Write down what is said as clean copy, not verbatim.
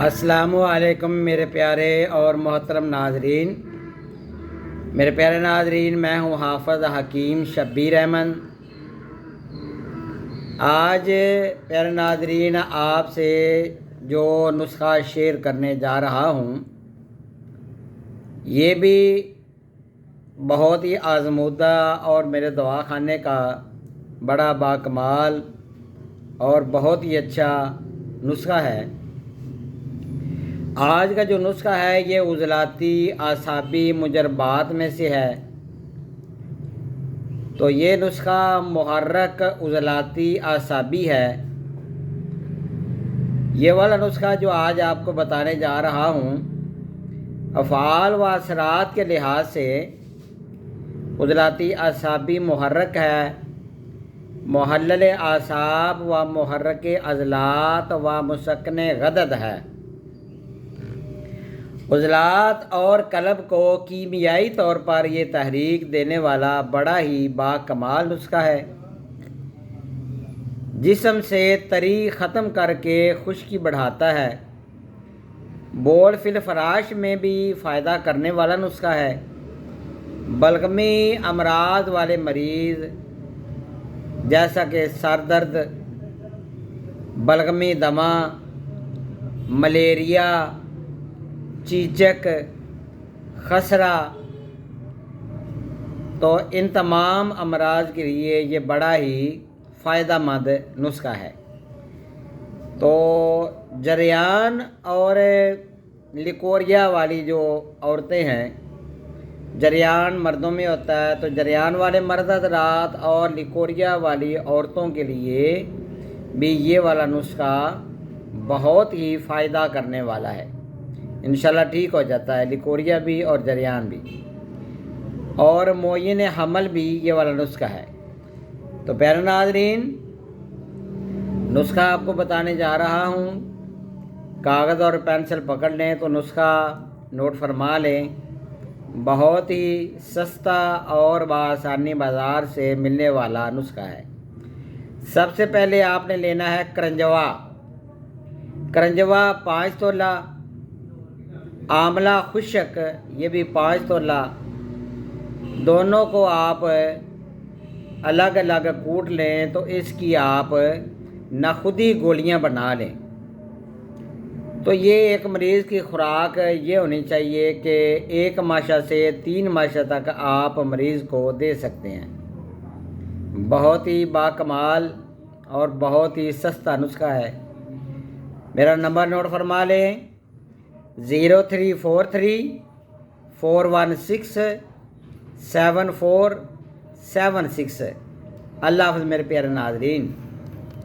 السلام علیکم میرے پیارے اور محترم ناظرین۔ میرے پیارے ناظرین، میں ہوں حافظ حکیم شبیر احمد۔ آج پیارے ناظرین آپ سے جو نسخہ شیئر کرنے جا رہا ہوں یہ بھی بہت ہی آزمودہ اور میرے دواخانے کا بڑا باکمال اور بہت ہی اچھا نسخہ ہے۔ آج کا جو نسخہ ہے یہ عضلاتی اعصابی مجربات میں سے ہے۔ تو یہ نسخہ محرک عضلاتی اعصابی ہے۔ یہ والا نسخہ جو آج آپ کو بتانے جا رہا ہوں افعال و اثرات کے لحاظ سے عضلاتی اعصابی محرک ہے، محلل اعصاب و محرک عضلات و مسکن غدد ہے۔ عضلات اور قلب کو کیمیائی طور پر یہ تحریک دینے والا بڑا ہی باکمال نسخہ ہے۔ جسم سے تری ختم کر کے خشکی بڑھاتا ہے۔ بول فی الفراش میں بھی فائدہ کرنے والا نسخہ ہے۔ بلغمی امراض والے مریض جیسا کہ سر درد، بلغمی دمہ، ملیریا، چیچک، خسرہ، تو ان تمام امراض کے لیے یہ بڑا ہی فائدہ مند نسخہ ہے۔ تو جریان اور لیکوریا والی جو عورتیں ہیں، جریان مردوں میں ہوتا ہے تو جریان والے مرد حضرات اور لیکوریا والی عورتوں کے لیے بھی یہ والا نسخہ بہت ہی فائدہ کرنے والا ہے۔ انشاءاللہ ٹھیک ہو جاتا ہے لیکوریا بھی اور جریان بھی، اور معین حمل بھی یہ والا نسخہ ہے۔ تو پیارے ناظرین، نسخہ آپ کو بتانے جا رہا ہوں، کاغذ اور پینسل پکڑ لیں تو نسخہ نوٹ فرما لیں۔ بہت ہی سستا اور بآسانی بازار سے ملنے والا نسخہ ہے۔ سب سے پہلے آپ نے لینا ہے کرنجوا۔ کرنجوا 5 تولہ، آملہ خشک یہ بھی 5 تولہ، دونوں کو آپ الگ الگ کوٹ لیں تو اس کی آپ نخودی گولیاں بنا لیں۔ تو یہ ایک مریض کی خوراک یہ ہونی چاہیے کہ 1 ماشا سے 3 ماشا تک آپ مریض کو دے سکتے ہیں۔ بہت ہی باکمال اور بہت ہی سستا نسخہ ہے۔ میرا نمبر نوٹ فرما لیں، 0343 416 7476۔ اللہ حافظ میرے پیارے ناظرین۔